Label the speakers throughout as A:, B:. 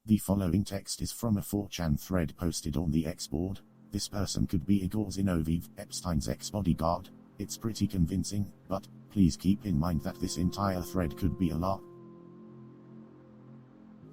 A: The following text is from a 4chan thread posted on the X board. This person could be Igor Zinoviev, Epstein's ex-bodyguard. It's pretty convincing, but please keep in mind that this entire thread could be a LARP.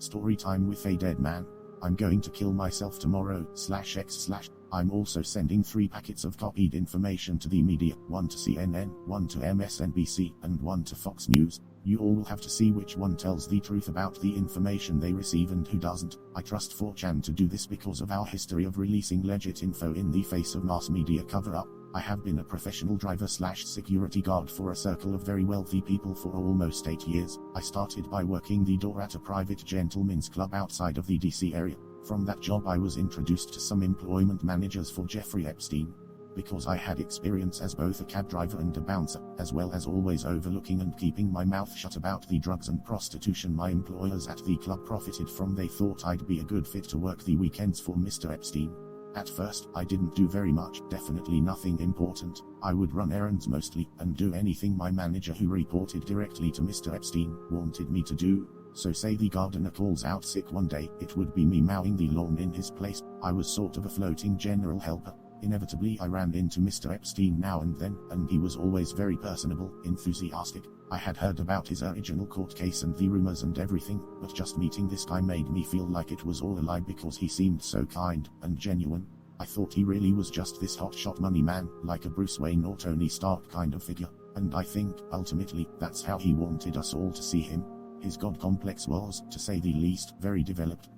A: Story time with a dead man. I'm going to kill myself tomorrow, /x/. I'm also sending 3 packets of copied information to the media, 1 to CNN, 1 to MSNBC, and 1 to Fox News. You all will have to see which one tells the truth about the information they receive and who doesn't. I trust 4chan to do this because of our history of releasing legit info in the face of mass media cover-up. I have been a professional driver/security guard for a circle of very wealthy people for almost 8 years. I started by working the door at a private gentlemen's club outside of the DC area. From that job I was introduced to some employment managers for Jeffrey Epstein. Because I had experience as both a cab driver and a bouncer, as well as always overlooking and keeping my mouth shut about the drugs and prostitution my employers at the club profited from, they thought I'd be a good fit to work the weekends for Mr. Epstein. At first, I didn't do very much, definitely nothing important. I would run errands mostly, and do anything my manager, who reported directly to Mr. Epstein, wanted me to do. So say the gardener calls out sick one day, it would be me mowing the lawn in his place. I was sort of a floating general helper. Inevitably I ran into Mr. Epstein now and then, and he was always very personable, enthusiastic. I had heard about his original court case and the rumors and everything, but just meeting this guy made me feel like it was all a lie because he seemed so kind and genuine. I thought he really was just this hotshot money man, like a Bruce Wayne or Tony Stark kind of figure, and I think, ultimately, that's how he wanted us all to see him. His god complex was, to say the least, very developed.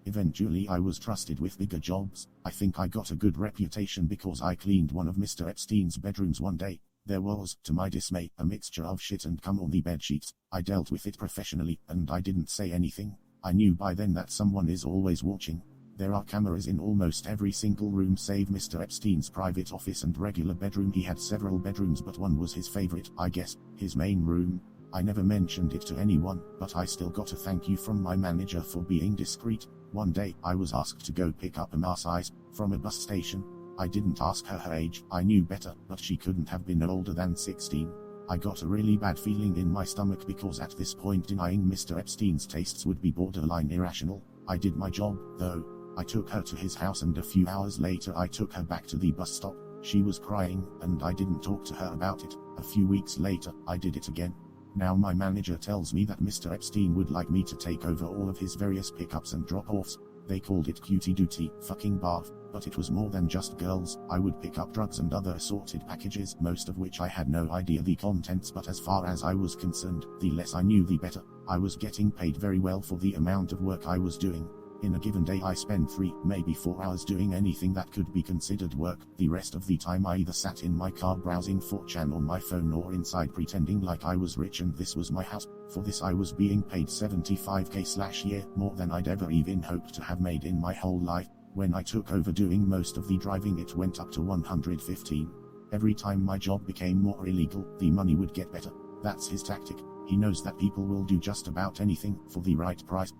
A: Eventually I was trusted with bigger jobs. I think I got a good reputation because I cleaned one of Mr. Epstein's bedrooms one day. There was, to my dismay, a mixture of shit and cum on the bedsheets. I dealt with it professionally, and I didn't say anything. I knew by then that someone is always watching. There are cameras in almost every single room save Mr. Epstein's private office and regular bedroom. He had several bedrooms, but one was his favorite, I guess, his main room. I never mentioned it to anyone, but I still got a thank you from my manager for being discreet. One day, I was asked to go pick up a mass ice from a bus station. I didn't ask her age, I knew better, but she couldn't have been older than 16. I got a really bad feeling in my stomach because at this point denying Mr. Epstein's tastes would be borderline irrational. I did my job, though. I took her to his house and a few hours later I took her back to the bus stop. She was crying, and I didn't talk to her about it. A few weeks later, I did it again. Now my manager tells me that Mr. Epstein would like me to take over all of his various pickups and drop-offs. They called it cutie duty, fucking barf, but it was more than just girls. I would pick up drugs and other assorted packages, most of which I had no idea the contents, but as far as I was concerned, the less I knew the better. I was getting paid very well for the amount of work I was doing. In a given day I spent 3, maybe 4 hours doing anything that could be considered work. The rest of the time I either sat in my car browsing 4chan on my phone or inside pretending like I was rich and this was my house. For this I was being paid $75k/year, more than I'd ever even hoped to have made in my whole life. When I took over doing most of the driving it went up to 115. Every time my job became more illegal, the money would get better. That's his tactic. He knows that people will do just about anything, for the right price.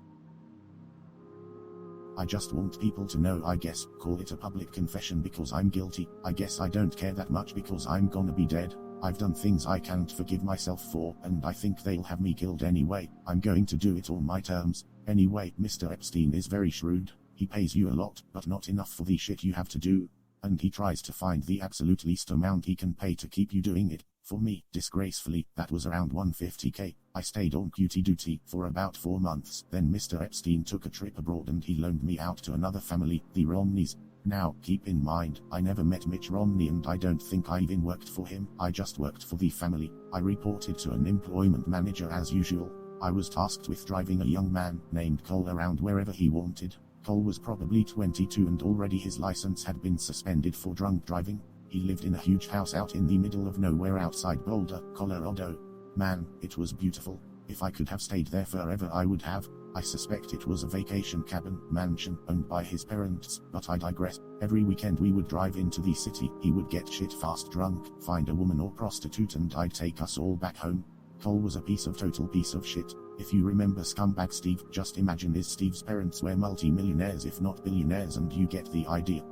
A: I just want people to know, I guess. Call it a public confession because I'm guilty. I guess I don't care that much because I'm gonna be dead. I've done things I can't forgive myself for, and I think they'll have me killed anyway. I'm going to do it on my terms. Anyway, Mr. Epstein is very shrewd. He pays you a lot, but not enough for the shit you have to do. And he tries to find the absolute least amount he can pay to keep you doing it. For me, disgracefully, that was around 150k. I stayed on cutie duty for about 4 months. Then Mr. Epstein took a trip abroad and he loaned me out to another family, the Romneys. Now, keep in mind, I never met Mitch Romney and I don't think I even worked for him. I just worked for the family. I reported to an employment manager as usual. I was tasked with driving a young man named Cole around wherever he wanted. Cole was probably 22 and already his license had been suspended for drunk driving. He lived in a huge house out in the middle of nowhere outside Boulder, Colorado. Man, it was beautiful. If I could have stayed there forever I would have. I suspect it was a vacation cabin, mansion, owned by his parents, but I digress. Every weekend we would drive into the city, he would get shit-fast drunk, find a woman or prostitute and I'd take us all back home. Cole was a total piece of shit. If you remember Scumbag Steve, just imagine if Steve's parents were multi-millionaires if not billionaires and you get the idea.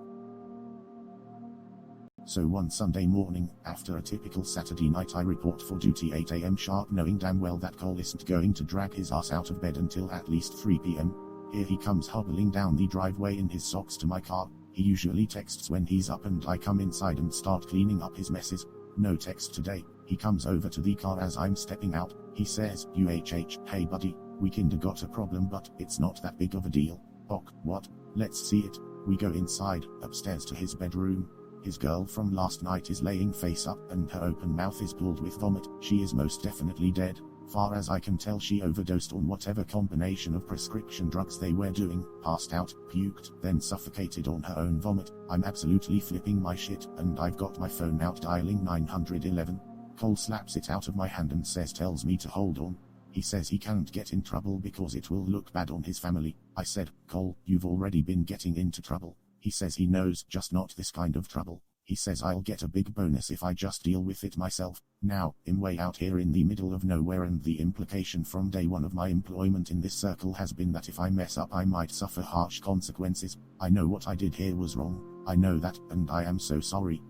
A: So one Sunday morning, after a typical Saturday night, I report for duty 8 a.m. sharp, knowing damn well that Cole isn't going to drag his ass out of bed until at least 3 p.m. Here he comes hobbling down the driveway in his socks to my car. He usually texts when he's up and I come inside and start cleaning up his messes. No text today. He comes over to the car as I'm stepping out. He says, hey buddy, we kinda got a problem but it's not that big of a deal. Ok, what? Let's see it. We go inside, upstairs to his bedroom. His girl from last night is laying face up and her open mouth is pulled with vomit. She is most definitely dead. Far as I can tell, she overdosed on whatever combination of prescription drugs they were doing, passed out, puked, then suffocated on her own vomit. I'm absolutely flipping my shit, and I've got my phone out dialing 911. Cole slaps it out of my hand and tells me to hold on. He says he can't get in trouble because it will look bad on his family. I said, Cole, you've already been getting into trouble. He says he knows, just not this kind of trouble. He says I'll get a big bonus if I just deal with it myself. Now, I'm way out here in the middle of nowhere, and the implication from day one of my employment in this circle has been that if I mess up I might suffer harsh consequences. I know what I did here was wrong. I know that, and I am so sorry.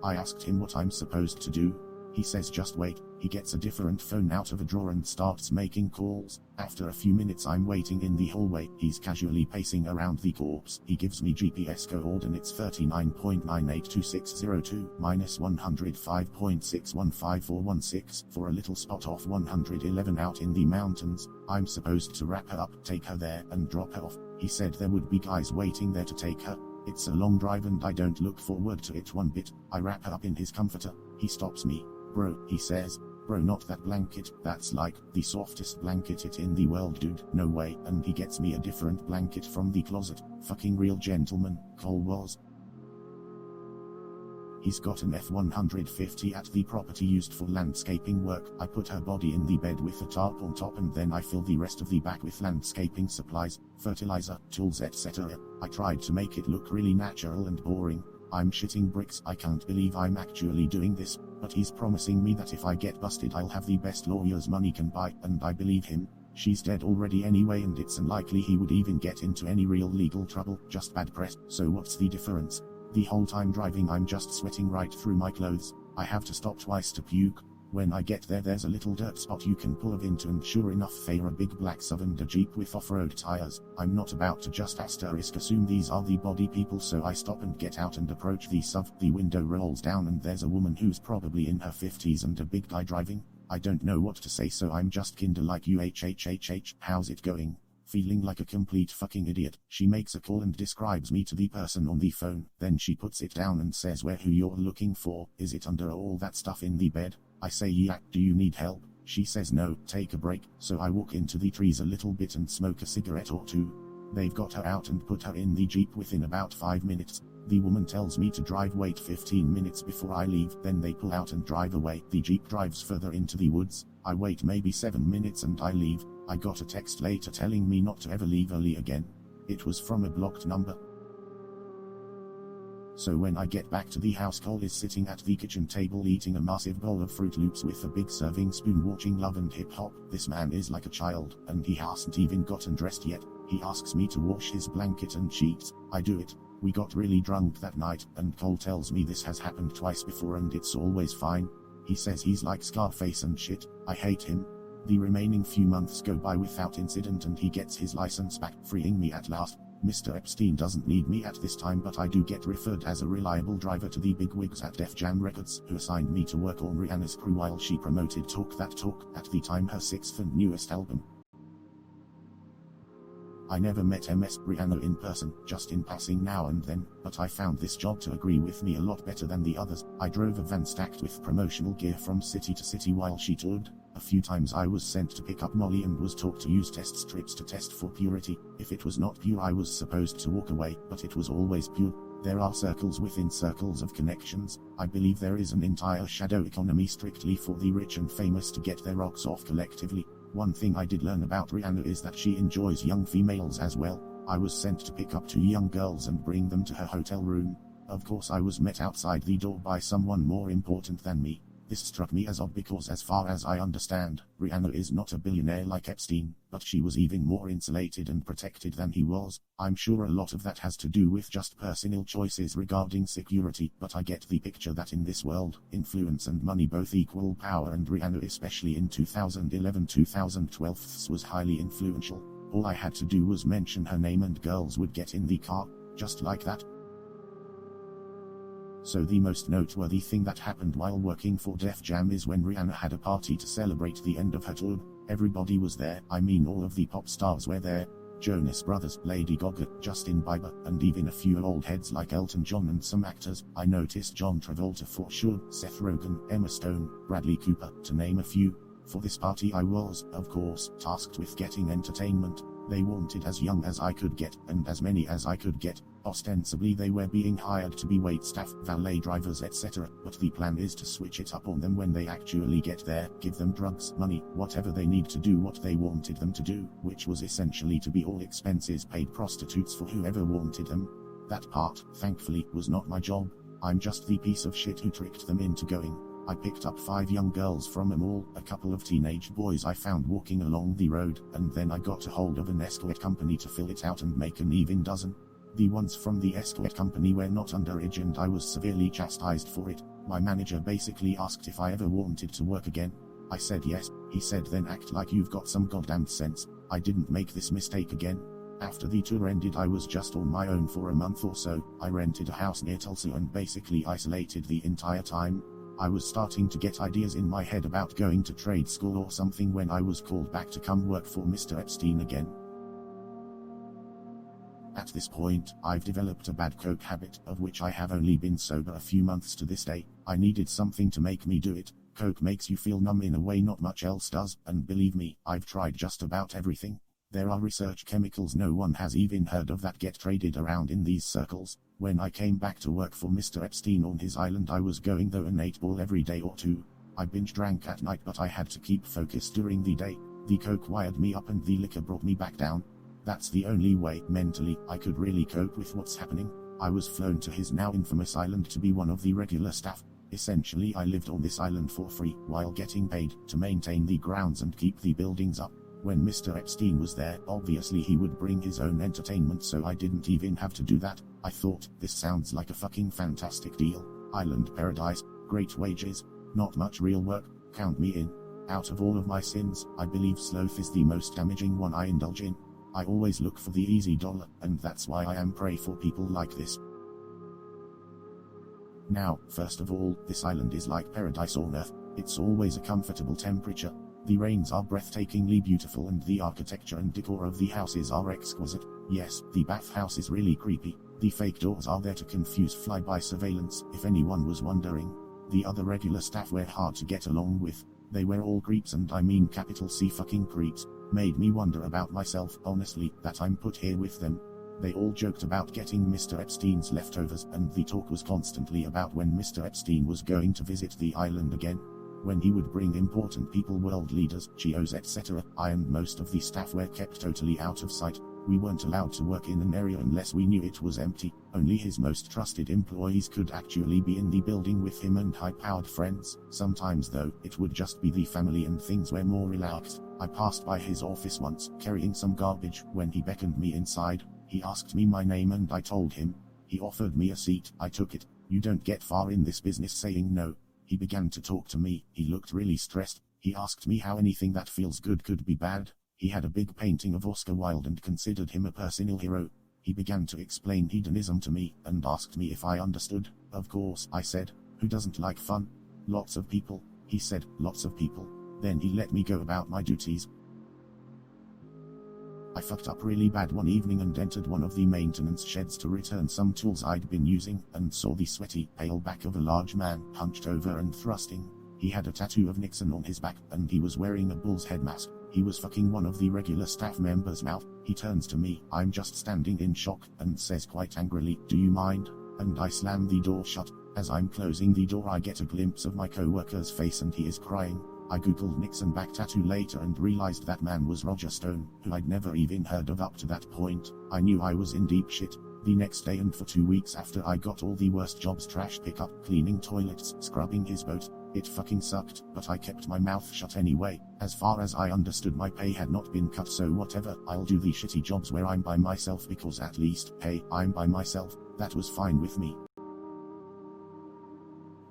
A: I asked him what I'm supposed to do. He says just wait. He gets a different phone out of a drawer and starts making calls. After a few minutes I'm waiting in the hallway. He's casually pacing around the corpse. He gives me GPS coordinates 39.982602, -105.615416, for a little spot off 111 out in the mountains. I'm supposed to wrap her up, take her there, and drop her off. He said there would be guys waiting there to take her. It's a long drive and I don't look forward to it one bit. I wrap her up in his comforter. He stops me. Bro, he says. Bro, not that blanket. That's like the softest blanket it in the world, dude. No way. And he gets me a different blanket from the closet. Fucking real gentleman, Cole was. He's got an F-150 at the property used for landscaping work. I put her body in the bed with a tarp on top, and then I fill the rest of the back with landscaping supplies, fertilizer, tools, etc. I tried to make it look really natural and boring. I'm shitting bricks. I can't believe I'm actually doing this, but he's promising me that if I get busted I'll have the best lawyers money can buy, and I believe him. She's dead already anyway, and it's unlikely he would even get into any real legal trouble, just bad press. So what's the difference? The whole time driving I'm just sweating right through my clothes. I have to stop twice to puke. When I get there there's a little dirt spot you can pull into, and sure enough there a big black SUV and a Jeep with off-road tires. I'm not about to just assume these are the body people, so I stop and get out and approach the SUV. The window rolls down and there's a woman who's probably in her 50s and a big guy driving. I don't know what to say, so I'm just kinda like, how's it going? Feeling like a complete fucking idiot. She makes a call and describes me to the person on the phone. Then she puts it down and says who you're looking for. Is it under all that stuff in the bed? I say yeah. Do you need help? She says no, take a break. So I walk into the trees a little bit and smoke a cigarette or two. They've got her out and put her in the Jeep within about 5 minutes. The woman tells me to wait 15 minutes before I leave. Then they pull out and drive away. The Jeep drives further into the woods. I wait maybe 7 minutes and I leave. I got a text later telling me not to ever leave early again. It was from a blocked number. So when I get back to the house, Cole is sitting at the kitchen table eating a massive bowl of Fruit Loops with a big serving spoon, watching Love and Hip Hop. This man is like a child, and he hasn't even gotten dressed yet. He asks me to wash his blanket and sheets. I do it. We got really drunk that night, and Cole tells me this has happened twice before and it's always fine. He says he's like Scarface and shit. I hate him. The remaining few months go by without incident and he gets his license back, freeing me at last. Mr. Epstein doesn't need me at this time, but I do get referred as a reliable driver to the bigwigs at Def Jam Records, who assigned me to work on Rihanna's crew while she promoted Talk That Talk, at the time her 6th and newest album. I never met Ms. Rihanna in person, just in passing now and then, but I found this job to agree with me a lot better than the others. I drove a van stacked with promotional gear from city to city while she toured. A few times I was sent to pick up Molly and was taught to use test strips to test for purity. If it was not pure I was supposed to walk away, but it was always pure. There are circles within circles of connections. I believe there is an entire shadow economy strictly for the rich and famous to get their rocks off collectively. One thing I did learn about Rihanna is that she enjoys young females as well. I was sent to pick up 2 young girls and bring them to her hotel room. Of course I was met outside the door by someone more important than me. This struck me as odd because as far as I understand, Rihanna is not a billionaire like Epstein, but she was even more insulated and protected than he was. I'm sure a lot of that has to do with just personal choices regarding security, but I get the picture that in this world, influence and money both equal power, and Rihanna especially in 2011-2012 was highly influential. All I had to do was mention her name and girls would get in the car, just like that. So the most noteworthy thing that happened while working for Def Jam is when Rihanna had a party to celebrate the end of her tour. Everybody was there, I mean all of the pop stars were there. Jonas Brothers, Lady Gaga, Justin Bieber, and even a few old heads like Elton John and some actors. I noticed John Travolta for sure, Seth Rogen, Emma Stone, Bradley Cooper, to name a few. For this party I was, of course, tasked with getting entertainment. They wanted as young as I could get, and as many as I could get. Ostensibly they were being hired to be waitstaff, valet drivers etc., but the plan is to switch it up on them when they actually get there, give them drugs, money, whatever they need to do what they wanted them to do, which was essentially to be all expenses paid prostitutes for whoever wanted them. That part, thankfully, was not my job. I'm just the piece of shit who tricked them into going. I picked up 5 young girls from a mall, a couple of teenage boys I found walking along the road, and then I got a hold of an escort company to fill it out and make an even dozen. The ones from the escort company were not underage and I was severely chastised for it. My manager basically asked if I ever wanted to work again. I said yes. He said then act like you've got some goddamn sense. I didn't make this mistake again. After the tour ended I was just on my own for a month or so. I rented a house near Tulsa and basically isolated the entire time. I was starting to get ideas in my head about going to trade school or something when I was called back to come work for Mr. Epstein again. At this point, I've developed a bad coke habit, of which I have only been sober a few months to this day. I needed something to make me do it. Coke makes you feel numb in a way not much else does, and believe me, I've tried just about everything. There are research chemicals no one has even heard of that get traded around in these circles. When I came back to work for Mr. Epstein on his island I was going though an 8-ball every day or two. I binge drank at night but I had to keep focused during the day. The coke wired me up and the liquor brought me back down. That's the only way, mentally, I could really cope with what's happening. I was flown to his now infamous island to be one of the regular staff. Essentially I lived on this island for free, while getting paid, to maintain the grounds and keep the buildings up. When Mr. Epstein was there, obviously he would bring his own entertainment so I didn't even have to do that. I thought, this sounds like a fucking fantastic deal. Island paradise, great wages, not much real work, count me in. Out of all of my sins, I believe sloth is the most damaging one I indulge in. I always look for the easy dollar, and that's why I am prey for people like this. Now, first of all, this island is like paradise on earth. It's always a comfortable temperature. The rains are breathtakingly beautiful and the architecture and decor of the houses are exquisite. Yes, the bathhouse is really creepy. The fake doors are there to confuse flyby surveillance, if anyone was wondering. The other regular staff were hard to get along with. They were all creeps, and I mean capital C fucking creeps. Made me wonder about myself, honestly, that I'm put here with them. They all joked about getting Mr. Epstein's leftovers, and the talk was constantly about when Mr. Epstein was going to visit the island again. When he would bring important people, world leaders, GOs etc. I and most of the staff were kept totally out of sight. We weren't allowed to work in an area unless we knew it was empty. Only his most trusted employees could actually be in the building with him and high-powered friends. Sometimes though, it would just be the family and things were more relaxed. I passed by his office once, carrying some garbage. When he beckoned me inside, he asked me my name and I told him. He offered me a seat, I took it. You don't get far in this business saying no. He began to talk to me, he looked really stressed. He asked me how anything that feels good could be bad. He had a big painting of Oscar Wilde and considered him a personal hero. He began to explain hedonism to me, and asked me if I understood. Of course, I said. Who doesn't like fun? Lots of people, he said, lots of people. Then he let me go about my duties. I fucked up really bad one evening and entered one of the maintenance sheds to return some tools I'd been using, and saw the sweaty, pale back of a large man, hunched over and thrusting. He had a tattoo of Nixon on his back, and he was wearing a bull's head mask. He was fucking one of the regular staff members' mouth. He turns to me, I'm just standing in shock, and says quite angrily, "Do you mind?" And I slam the door shut. As I'm closing the door I get a glimpse of my co-worker's face and he is crying. I googled Nixon back tattoo later and realized that man was Roger Stone, who I'd never even heard of up to that point. I knew I was in deep shit. The next day and for 2 weeks after I got all the worst jobs: trash pickup, cleaning toilets, scrubbing his boat. It fucking sucked, but I kept my mouth shut anyway. As far as I understood, my pay had not been cut, so whatever, I'll do the shitty jobs where I'm by myself, because at least, hey, I'm by myself. That was fine with me.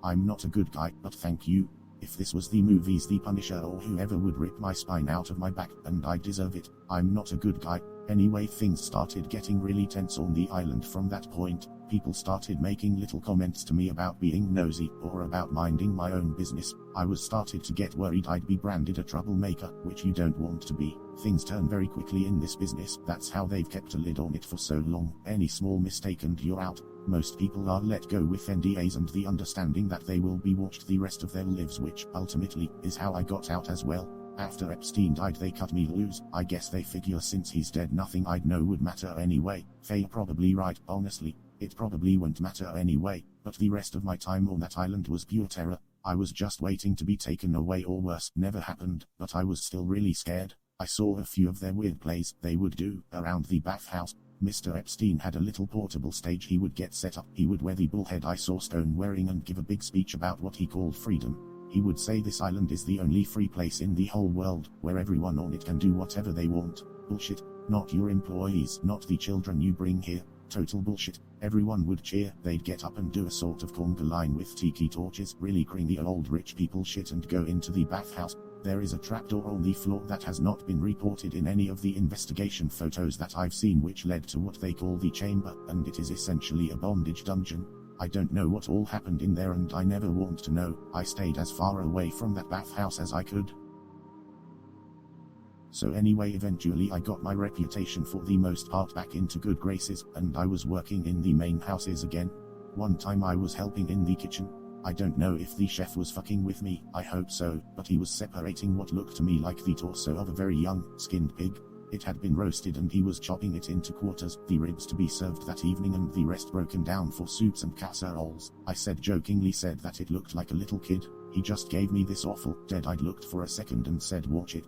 A: I'm not a good guy, but thank you. If this was the movies, The Punisher or whoever would rip my spine out of my back, and I deserve it. I'm not a good guy. Anyway, things started getting really tense on the island from that point. People started making little comments to me about being nosy, or about minding my own business. I was started to get worried I'd be branded a troublemaker, which you don't want to be. Things turn very quickly in this business, that's how they've kept a lid on it for so long. Any small mistake and you're out. Most people are let go with NDAs and the understanding that they will be watched the rest of their lives, which, ultimately, is how I got out as well. After Epstein died, they cut me loose. I guess they figure since he's dead nothing I'd know would matter anyway. They're probably right, honestly. It probably won't matter anyway, but the rest of my time on that island was pure terror. I was just waiting to be taken away, or worse. Never happened, but I was still really scared. I saw a few of their weird plays they would do around the bathhouse. Mr. Epstein had a little portable stage he would get set up. He would wear the bullhead I saw Stone wearing and give a big speech about what he called freedom. He would say this island is the only free place in the whole world, where everyone on it can do whatever they want. Bullshit. Not your employees, not the children you bring here. Total bullshit. Everyone would cheer, they'd get up and do a sort of conga line with tiki torches, really cringy old rich people shit, and go into the bathhouse. There is a trapdoor on the floor that has not been reported in any of the investigation photos that I've seen, which led to what they call the chamber, and it is essentially a bondage dungeon. I don't know what all happened in there, and I never want to know. I stayed as far away from that bathhouse as I could. So anyway, eventually I got my reputation for the most part back into good graces, and I was working in the main houses again. One time I was helping in the kitchen. I don't know if the chef was fucking with me, I hope so, but he was separating what looked to me like the torso of a very young, skinned pig. It had been roasted and he was chopping it into quarters, the ribs to be served that evening and the rest broken down for soups and casseroles. I jokingly said that it looked like a little kid. He just gave me this awful, dead-eyed look for a second and said, "Watch it."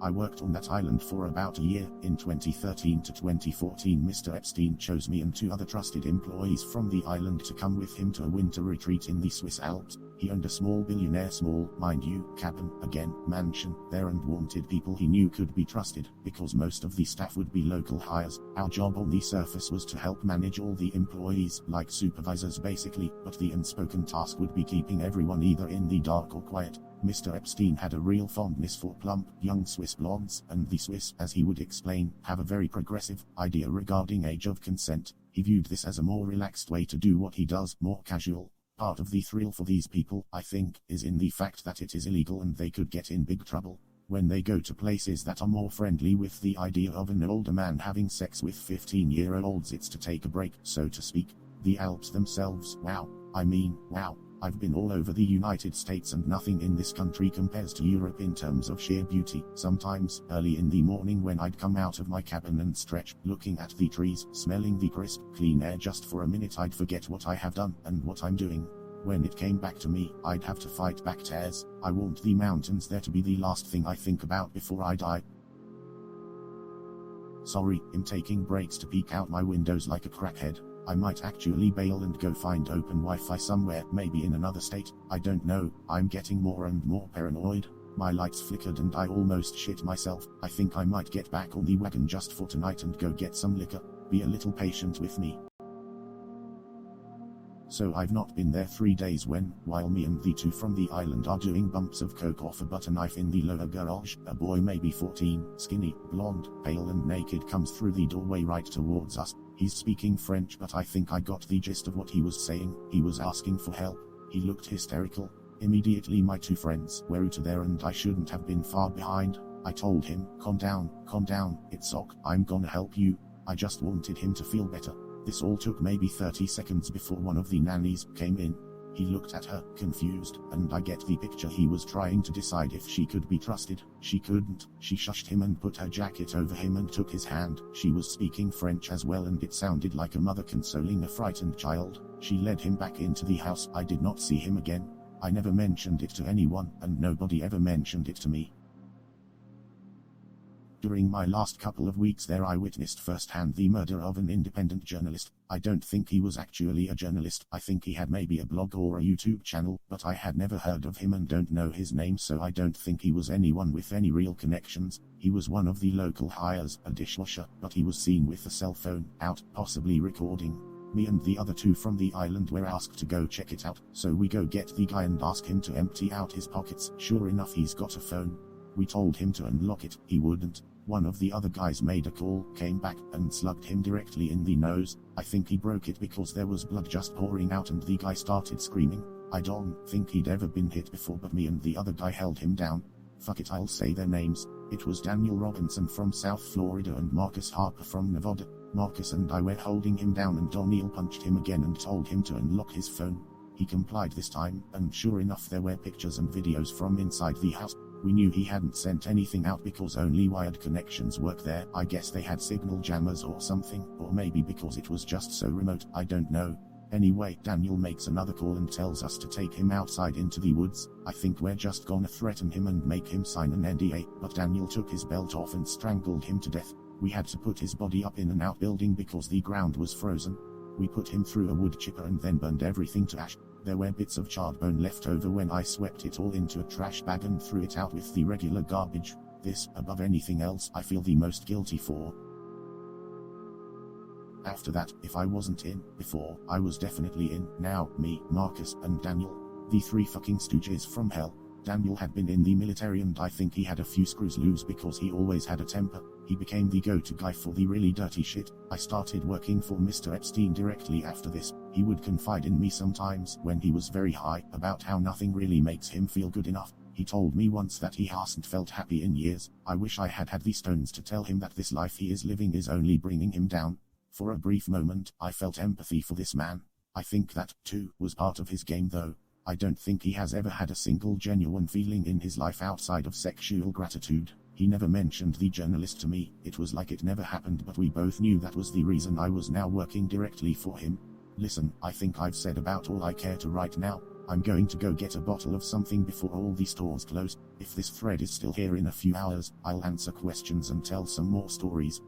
A: I worked on that island for about a year. In 2013 to 2014, Mr. Epstein chose me and two other trusted employees from the island to come with him to a winter retreat in the Swiss Alps. He owned a small billionaire, small, mind you, cabin, again, mansion, there, and wanted people he knew could be trusted, because most of the staff would be local hires. Our job on the surface was to help manage all the employees, like supervisors basically, but the unspoken task would be keeping everyone either in the dark or quiet. Mr. Epstein had a real fondness for plump, young Swiss blondes, and the Swiss, as he would explain, have a very progressive idea regarding age of consent. He viewed this as a more relaxed way to do what he does, more casual. Part of the thrill for these people, I think, is in the fact that it is illegal and they could get in big trouble. When they go to places that are more friendly with the idea of an older man having sex with 15-year-olds, it's to take a break, so to speak. The Alps themselves, wow. I mean, wow. I've been all over the United States and nothing in this country compares to Europe in terms of sheer beauty. Sometimes, early in the morning when I'd come out of my cabin and stretch, looking at the trees, smelling the crisp, clean air just for a minute, I'd forget what I have done and what I'm doing. When it came back to me, I'd have to fight back tears. I want the mountains there to be the last thing I think about before I die. Sorry, I'm taking breaks to peek out my windows like a crackhead. I might actually bail and go find open Wi-Fi somewhere, maybe in another state. I don't know, I'm getting more and more paranoid. My lights flickered and I almost shit myself. I think I might get back on the wagon just for tonight and go get some liquor. Be a little patient with me. So I've not been there 3 days when, while me and the two from the island are doing bumps of coke off a butter knife in the lower garage, a boy maybe 14, skinny, blonde, pale and naked comes through the doorway right towards us. He's speaking French, but I think I got the gist of what he was saying. He was asking for help. He looked hysterical. Immediately my two friends were out there and I shouldn't have been far behind. I told him, calm down, it's ok, I'm gonna help you. I just wanted him to feel better. This all took maybe 30 seconds before one of the nannies came in. He looked at her, confused, and I get the picture. He was trying to decide if she could be trusted. She couldn't. She shushed him and put her jacket over him and took his hand. She was speaking French as well and it sounded like a mother consoling a frightened child. She led him back into the house. I did not see him again. I never mentioned it to anyone, and nobody ever mentioned it to me. During my last couple of weeks there I witnessed firsthand the murder of an independent journalist. I don't think he was actually a journalist, I think he had maybe a blog or a YouTube channel, but I had never heard of him and don't know his name, so I don't think he was anyone with any real connections. He was one of the local hires, a dishwasher, but he was seen with a cell phone out, possibly recording. Me and the other two from the island were asked to go check it out, so we go get the guy and ask him to empty out his pockets. Sure enough, he's got a phone. We told him to unlock it, he wouldn't. One of the other guys made a call, came back, and slugged him directly in the nose. I think he broke it because there was blood just pouring out and the guy started screaming. I don't think he'd ever been hit before, but me and the other guy held him down. Fuck it, I'll say their names. It was Daniel Robinson from South Florida and Marcus Harper from Nevada. Marcus and I were holding him down and Daniel punched him again and told him to unlock his phone. He complied this time, and sure enough there were pictures and videos from inside the house. We knew he hadn't sent anything out because only wired connections work there. I guess they had signal jammers or something, or maybe because it was just so remote, I don't know. Anyway, Daniel makes another call and tells us to take him outside into the woods. I think we're just gonna threaten him and make him sign an NDA, but Daniel took his belt off and strangled him to death. We had to put his body up in an outbuilding because the ground was frozen. We put him through a wood chipper and then burned everything to ash. There were bits of charred bone left over when I swept it all into a trash bag and threw it out with the regular garbage. This, above anything else, I feel the most guilty for. After that, if I wasn't in before, I was definitely in. Now, me, Marcus, and Daniel. The three fucking stooges from hell. Daniel had been in the military and I think he had a few screws loose because he always had a temper. He became the go-to guy for the really dirty shit. I started working for Mr. Epstein directly after this. He would confide in me sometimes, when he was very high, about how nothing really makes him feel good enough. He told me once that he hasn't felt happy in years. I wish I had had the stones to tell him that this life he is living is only bringing him down. For a brief moment, I felt empathy for this man. I think that, too, was part of his game though. I don't think he has ever had a single genuine feeling in his life outside of sexual gratitude. He never mentioned the journalist to me. It was like it never happened, but we both knew that was the reason I was now working directly for him. Listen, I think I've said about all I care to right now. I'm going to go get a bottle of something before all the stores close. If this thread is still here in a few hours, I'll answer questions and tell some more stories.